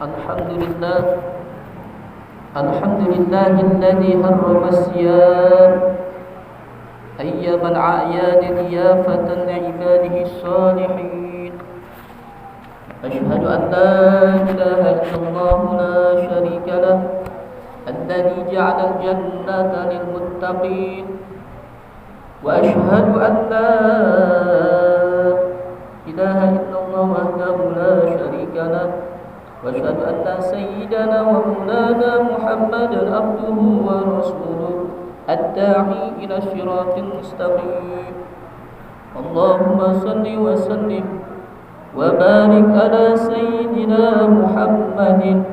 Alhamdulillah Alhamdulillahilladzi harrama as-siyam ayyamal a'yad diyafatan li'ibadihi as-salihin. Ashhadu an la ilaha illallah la syarika lah alladzi ja'ala al-jannata lil muttaqin. Wa ashhadu an la ilaha illallah wahdahu la syarika lah wa asyhadu anna sayyidana wa maulana Muhammadan abduhu wa rasuluh ad-da'i ila siratil mustaqim. Allahumma salli wa sallim wa barik ala sayyidina Muhammadin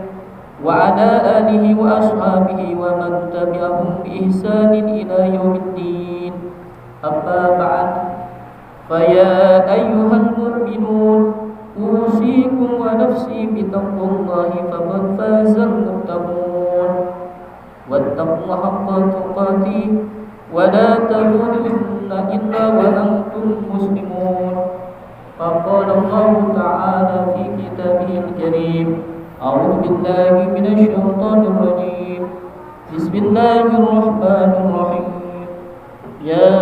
wa ala alihi wa ashabihi wa man tabi'ahum bi ihsanin ila yaumiddin. Amma ba'd, faya ayyuhal mu'minun usikum wa nafsi bitaqwallahi faqad fazal muttaqun. Wattaqullaha haqqa tuqatih wa la tamutunna illa wa antum muslimun. Faqala Allah ta'ala fi kitabihil karim, a'udzu billahi minasy syaithanir rajim. Bismillahirrahmanirrahim. Ya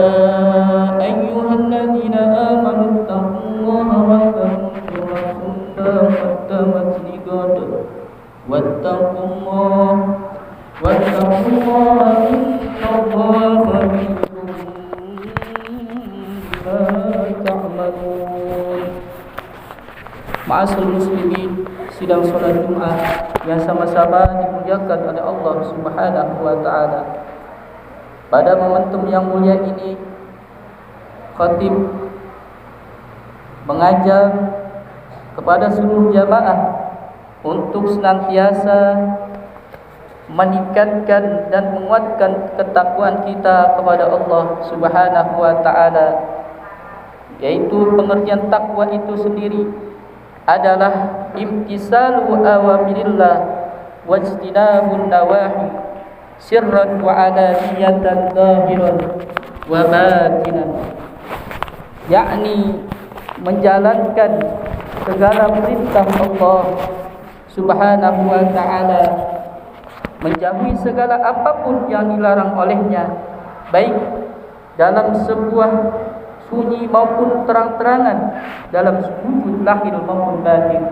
ayyuhalladzina amanu taqullaha wattaqu qaddamat ligad wattaqullaha innallaha khabirun bima ta'malun. Ma'asyiral muslimin, sidang salat Jumat yang sama-sama dimuliakan oleh Allah Subhanahu wa taala. Pada momentum yang mulia ini, khatib mengajar kepada seluruh jamaah untuk senantiasa meningkatkan dan menguatkan ketakwaan kita kepada Allah Subhanahu wa taala, yaitu pengertian takwa itu sendiri adalah imtisalu awamirillah wajtinabun nawahi sirran wa alaniyatan zahiran wa batinan, yakni menjalankan segala perintah Allah Subhanahu wa ta'ala, menjauhi segala apapun yang dilarang olehnya, baik dalam sebuah sunyi maupun terang-terangan, dalam wujud lahir maupun batin.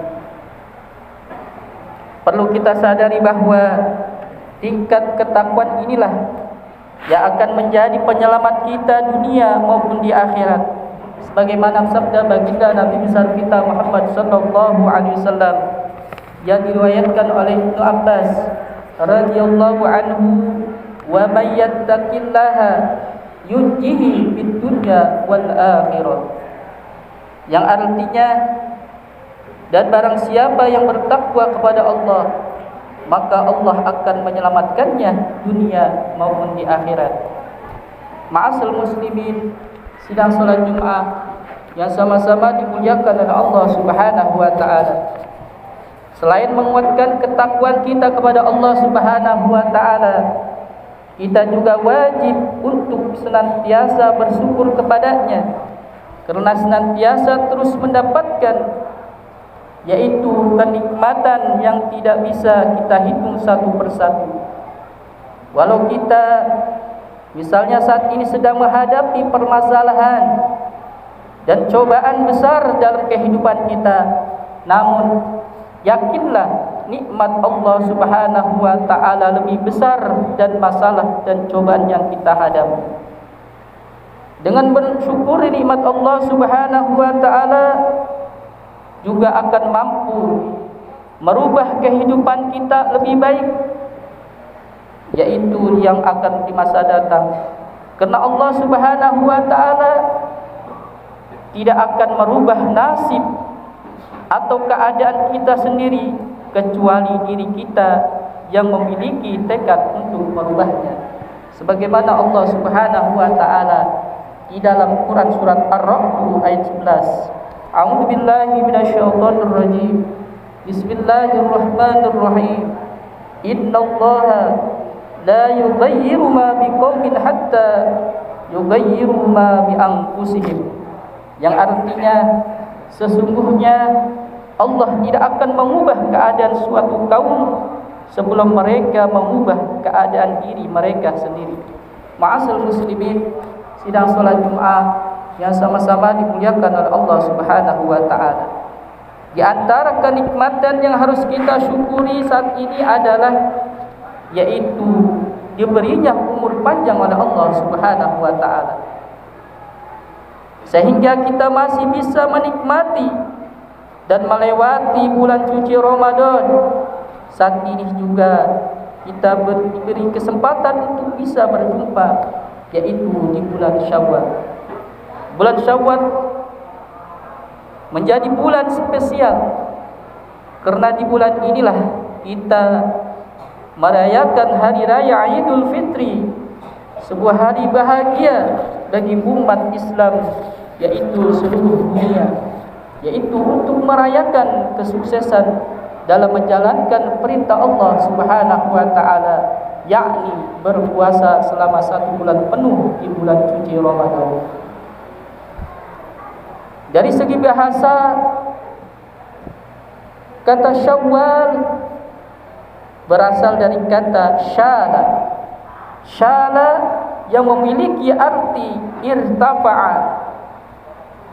Perlu kita sadari bahawa tingkat ketakwaan inilah yang akan menjadi penyelamat kita dunia maupun di akhirat, sebagaimana sabda baginda Nabi besar kita Muhammad sallallahu alaihi wasallam yang diriwayatkan oleh Ibnu Abbas radhiyallahu anhu, wa may yattaqillaha yunjihi fid dunya wal akhirah, yang artinya, dan barang siapa yang bertakwa kepada Allah, maka Allah akan menyelamatkannya dunia maupun di akhirat. Ma'asyiral muslimin, sidang salat Jumat yang sama-sama dimuliakan oleh Allah Subhanahu wa taala. Selain menguatkan ketakwaan kita kepada Allah Subhanahu wa taala, kita juga wajib untuk senantiasa bersyukur kepadanya, karena senantiasa terus mendapatkan, yaitu kenikmatan yang tidak bisa kita hitung satu persatu. Walau kita misalnya saat ini sedang menghadapi permasalahan dan cobaan besar dalam kehidupan kita, namun yakinlah nikmat Allah Subhanahu wa taala lebih besar dan masalah dan cobaan yang kita hadapi. Dengan bersyukur nikmat Allah Subhanahu wa taala juga akan mampu merubah kehidupan kita lebih baik, yaitu yang akan di masa datang. Karena Allah Subhanahu wa taala tidak akan merubah nasib atau keadaan kita sendiri kecuali diri kita yang memiliki tekad untuk merubahnya. Sebagaimana Allah Subhanahu wa taala di dalam Quran surat Ar-Ra'd ayat 11, A'udzu billahi minasyaitonir rajim. Bismillahirrahmanirrahim. Innallaha la yughayyiru ma biqaumin hatta yughayyiru ma bi anfusihim. Yang artinya, sesungguhnya Allah tidak akan mengubah keadaan suatu kaum sebelum mereka mengubah keadaan diri mereka sendiri. Ma'asal muslimin, sidang salat Jumat yang sama-sama dimuliakan oleh Allah Subhanahu wa taala. Di antara kenikmatan yang harus kita syukuri saat ini adalah yaitu diberinya umur panjang oleh Allah Subhanahu wa taala, sehingga kita masih bisa menikmati dan melewati bulan suci Ramadan. Saat ini juga kita diberi kesempatan untuk bisa berjumpa, yaitu di bulan Syawal. Bulan Syawal menjadi bulan spesial karena di bulan inilah kita merayakan hari raya Idul Fitri, sebuah hari bahagia bagi umat Islam, yaitu seluruh dunia, yaitu untuk merayakan kesuksesan dalam menjalankan perintah Allah Subhanahu wa taala, yakni berpuasa selama 1 bulan penuh di bulan suci Ramadan. Dari segi bahasa, kata Syawal berasal dari kata syala. Syala yang memiliki arti irtafa'a,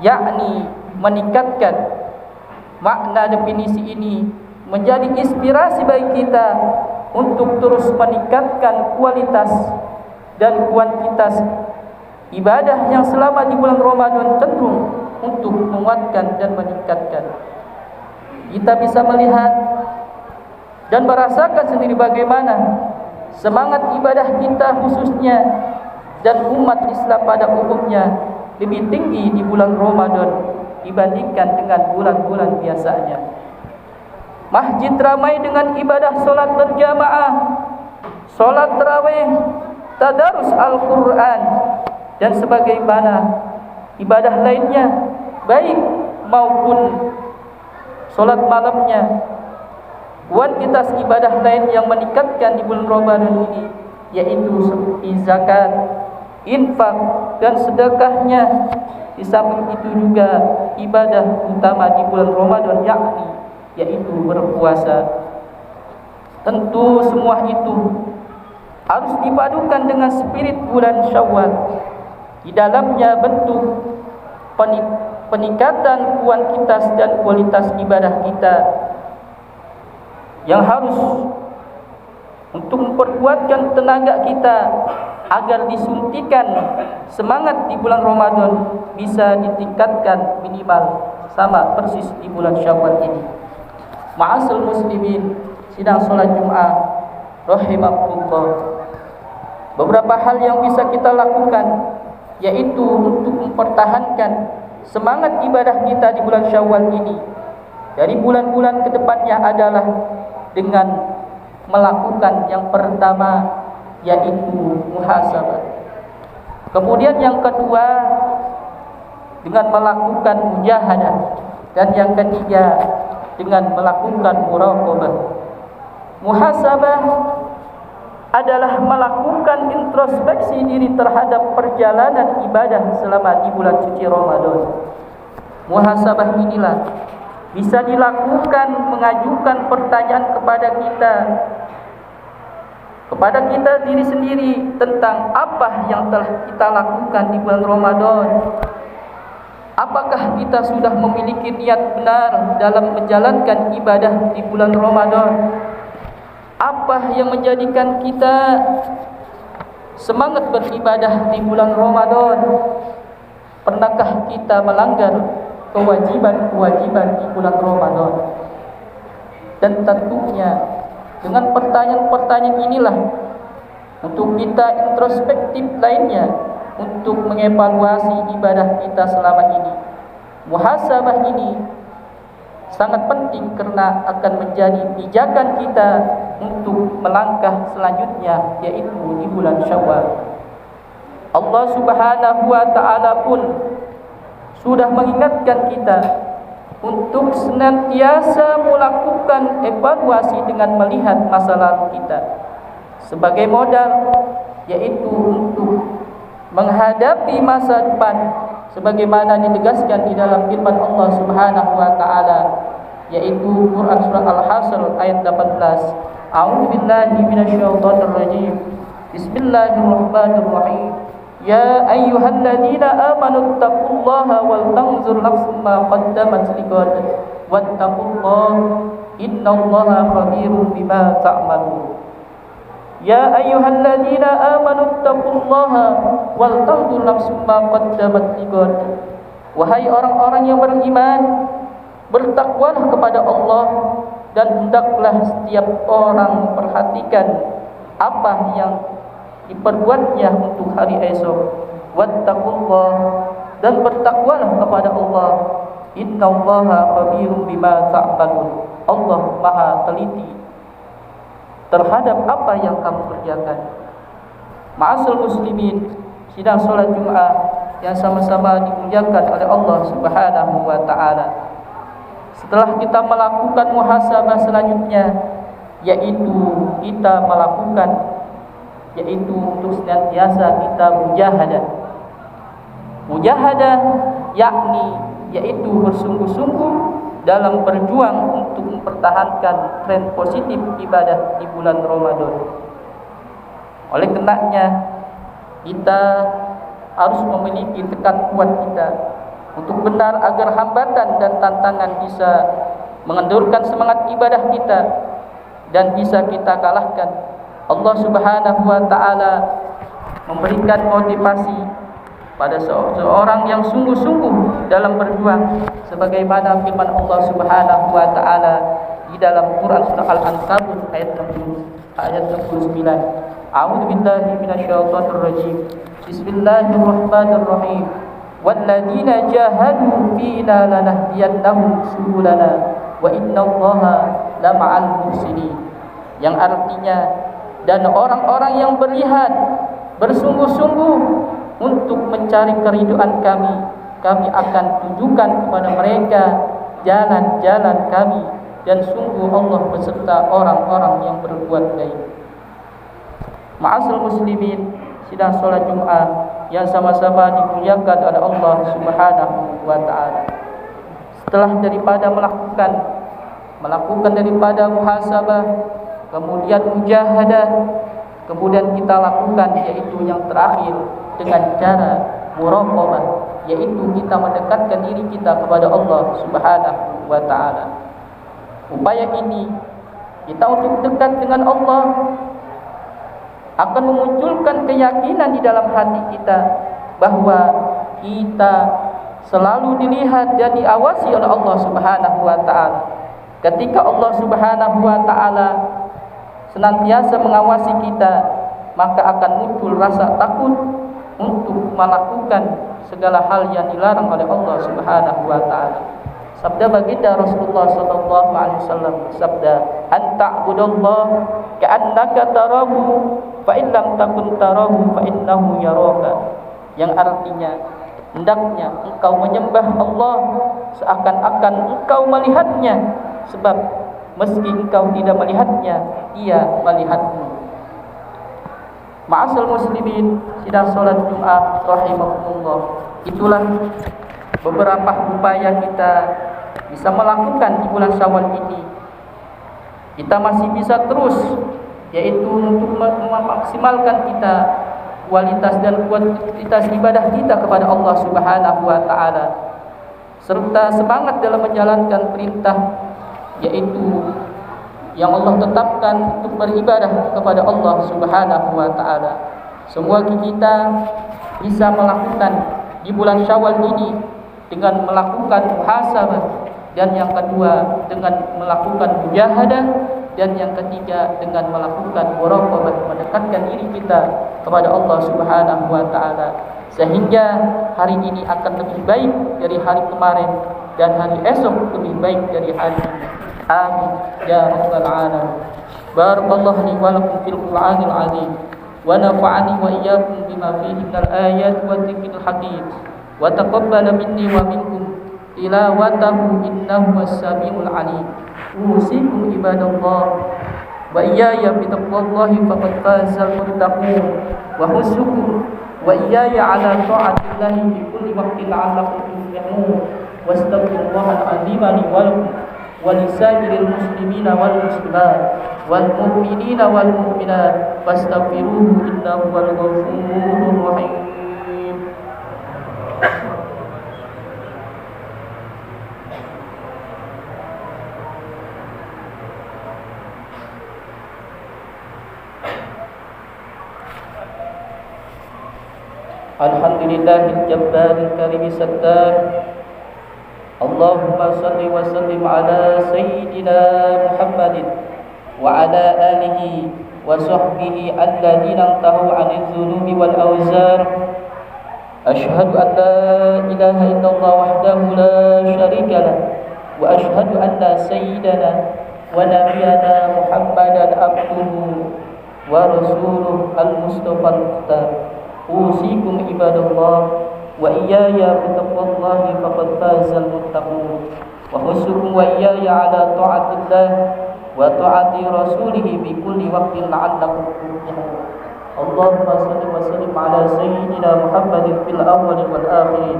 yakni meningkatkan. Makna definisi ini menjadi inspirasi bagi kita untuk terus meningkatkan kualitas dan kuantitas ibadah yang selama di bulan Ramadan cenderung untuk menguatkan dan meningkatkan. Kita bisa melihat dan merasakan sendiri bagaimana semangat ibadah kita khususnya dan umat Islam pada umumnya lebih tinggi di bulan Ramadan dibandingkan dengan bulan-bulan biasanya. Masjid ramai dengan ibadah solat berjamaah, solat tarawih, tadarus Al-Quran, dan sebagaimana ibadah lainnya, baik maupun solat malamnya. Kuantitas ibadah lain yang meningkatkan di bulan Ramadan ini, yaitu seperti zakat, infak, dan sedekahnya. Di samping itu juga ibadah utama di bulan Ramadan, yaitu berpuasa. Tentu semua itu harus dipadukan dengan spirit bulan Syawal. Di dalamnya bentuk peningkatan kuantitas dan kualitas ibadah kita yang harus untuk memperkuatkan tenaga kita agar disuntikan semangat di bulan Ramadan bisa ditingkatkan minimal sama persis di bulan Syawal ini. Ma'asal muslimin, sidang salat Jumat rahimakumullah. Beberapa hal yang bisa kita lakukan yaitu untuk mempertahankan semangat ibadah kita di bulan Syawal ini dari bulan-bulan kedepannya adalah dengan melakukan yang pertama, yaitu muhasabah. Kemudian yang kedua dengan melakukan mujahadah, dan yang ketiga dengan melakukan muraqabah. Muhasabah adalah melakukan introspeksi diri terhadap perjalanan ibadah selama di bulan suci Ramadan. Muhasabah inilah bisa dilakukan mengajukan pertanyaan kepada kita diri sendiri tentang apa yang telah kita lakukan di bulan Ramadan. Apakah kita sudah memiliki niat benar dalam menjalankan ibadah di bulan Ramadan? Apa yang menjadikan kita semangat beribadah di bulan Ramadan? Pernahkah kita melanggar kewajiban-kewajiban di bulan Ramadan? Dan tentunya dengan pertanyaan-pertanyaan inilah untuk kita introspektif lainnya untuk mengevaluasi ibadah kita selama ini. Muhasabah ini sangat penting karena akan menjadi pijakan kita untuk melangkah selanjutnya, yaitu di bulan Syawal. Allah Subhanahu wa taala pun sudah mengingatkan kita untuk senantiasa melakukan evaluasi dengan melihat masa lalu kita sebagai modal, yaitu untuk menghadapi masa depan sebagaimana ditegaskan di dalam firman Allah Subhanahu wa taala, yaitu Quran surah Al-Hasr ayat 18. A'udzubillahi minasyaitonirrajim. Bismillahirrahmanirrahim. Ya ayyuhalladzina amanu taqullaha wal tanzur nafsum ma qaddamat lighad wattaqullaha innallaha khabirum bima ta'malun. Ya ayyuhalladzina amanu taqullaha wal tanzur nafsum ma qaddamat lighad. Wahai orang-orang yang beriman, bertakwalah kepada Allah dan hendaklah setiap orang memperhatikan apa yang diperbuatnya untuk hari esok. Wattaqullah, dan bertakwalah kepada Allah. Innallaha khabirum bima ta'malun. Allah Maha teliti terhadap apa yang kamu kerjakan. Ma'asal muslimin, sidang salat Jumat yang sama-sama dimuliakan oleh Allah Subhanahu wa taala. Setelah kita melakukan muhasabah selanjutnya, yaitu kita melakukan untuk senantiasa kita mujahadah. Mujahadah yaitu bersungguh-sungguh dalam berjuang untuk mempertahankan tren positif ibadah di bulan Ramadan. Oleh karenanya kita harus memiliki tekad kuat kita untuk benar agar hambatan dan tantangan bisa mengendurkan semangat ibadah kita dan bisa kita kalahkan. Allah Subhanahu wa taala memberikan motivasi pada seorang yang sungguh-sungguh dalam berjuang, sebagaimana firman Allah Subhanahu wa taala di dalam Quran surah Al-Ankabut ayat 69. A'udzu billahi minasyaitonir rajim. Bismillahirrahmanirrahim. Walladzina jahadu fina lanahdiyannahum subulana wa innallaha lama'al muhsinin. Yang artinya, dan orang-orang yang bersungguh-sungguh untuk mencari keridhaan kami akan tunjukkan kepada mereka jalan-jalan kami, dan sungguh Allah beserta orang-orang yang berbuat baik. Ma'asal muslimin, sidang salat Jumat yang sama-sama dimuliakan oleh Allah Subhanahu wa taala. Setelah daripada melakukan daripada muhasabah, kemudian mujahadah, kemudian kita lakukan yaitu yang terakhir dengan cara muraqabah, yaitu kita mendekatkan diri kita kepada Allah Subhanahu wa taala. Upaya ini kita untuk dekat dengan Allah akan memunculkan keyakinan di dalam hati kita bahwa kita selalu dilihat dan diawasi oleh Allah Subhanahu wa taala. Ketika Allah Subhanahu wa taala senantiasa mengawasi kita, maka akan muncul rasa takut untuk melakukan segala hal yang dilarang oleh Allah Subhanahu wa taala. Sabda baginda Rasulullah sallallahu alaihi wasallam, sabda, "Anta'budallah ka'annaka tarahu, fa in lam takun tarahu fa innahu yaraka." Yang artinya, hendaknya engkau menyembah Allah seakan-akan engkau melihatnya, sebab meski engkau tidak melihatnya, Ia melihatmu. Ma'asal muslimin, sidang salat Jumat rahimakumullah. Itulah beberapa upaya kita bisa melakukan di bulan Syawal ini. Kita masih bisa terus, yaitu untuk memaksimalkan kita kualitas dan kuantitas ibadah kita kepada Allah Subhanahu wa taala, serta semangat dalam menjalankan perintah, yaitu yang Allah tetapkan untuk beribadah kepada Allah Subhanahu wa taala. Semua kita bisa melakukan di bulan Syawal ini dengan melakukan muhasabah, dan yang kedua dengan melakukan mujahadah, dan yang ketiga dengan melakukan muraqabah, mendekatkan diri kita kepada Allah Subhanahu wa taala, sehingga hari ini akan lebih baik dari hari kemarin dan hari esok lebih baik dari hari ini. Amin ya rabbal alamin. Barakallahu li wa lakum fil Qur'anil azim wa nafa'ani wa iyyakum bima fihi minal ayati wa dzikril hakim wa taqabbala minni wa minkum tilawatahu innahu was-sami'ul 'alim. Usikum ibadallah wa iyaya bitaqwallahi faqad fazal muttaqun wa husukum wa iyaya 'ala ta'atillahi fi kulli waqtin 'allakum tuflihun. Wastaghfirullahal 'azim li wa lakum ولسائر المسلمين والمسلمات والمؤمنين والمؤمنات فاستغفروه إنه هو الغفور الرحيم. الحمد لله الجبار الكريم الستار. اللهم صل وسلم على سيدنا محمد وعلى آله وصحبه الذين انتهوا عن الذنوب والأوزار. أشهد أن لا إله إلا الله وحده لا شريك له وأشهد أن سيدنا ونبينا محمدا عبده ورسوله المصطفى المختار. أوصيكم عباد الله وإياي بتقوى الله فقد فاز المتقون، وحثكم وإياي على طاعة الله وطاعة رسوله بكل وقت لعلكم تفلحون. اللهم صل وسلم على سيدنا محمد في الأول والآخرين،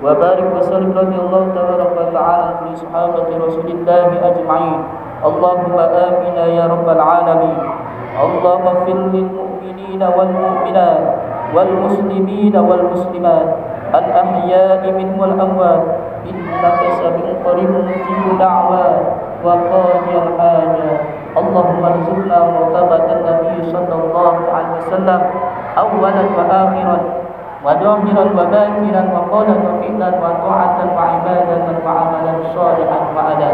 وبارك وسلم رضي الله تبارك وتعالى عن صحابة رسول الله أجمعين. اللهم آمين يا رب العالمين. اللهم اغفر للمؤمنين والمؤمنات والمسلمين والمسلمات الأحياء منهم والأموات إنك سميع قريب مجيب الدعوات وقاضي الحاجات. اللهم ارزقنا مرتبة النبي صلى الله عليه وسلم أولا وآخرا وظاهرا وباطنا وقولا وفعلا وطاعة وعبادة وعملا صالحا وأدا.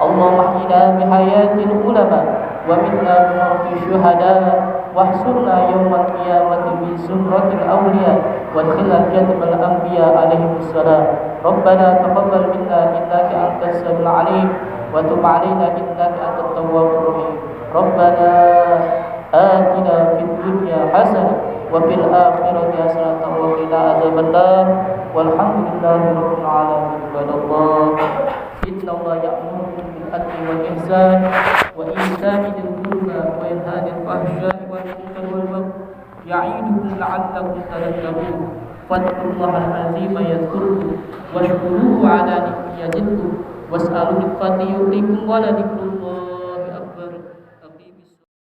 اللهم احينا بحياة العلماء ومنا بموت الشهداء، واحشرنا يوم القيامة في زمرة الأولياء وادخلنا جنة الأنبياء عليهم السلام. ربنا تقبل منا إنك أنت السميع العليم وتب علينا إنك أنت التواب الرحيم. ربنا آتنا في الدنيا حسنة وفي الآخرة حسنة وقنا عذاب النار. والحمد لله رب العالمين. عباد الله إن الله يأمركم بالعدل والإحسان وإيتاء ذي القربى وينهى عن الفحشاء والمنكر والبغي يعظكم لعلكم تذكرون. فاذكروا الله العظيم يذكركم واشكروه على نعمه يزدكم واسألوا من فضله يؤتكم ولذكر الله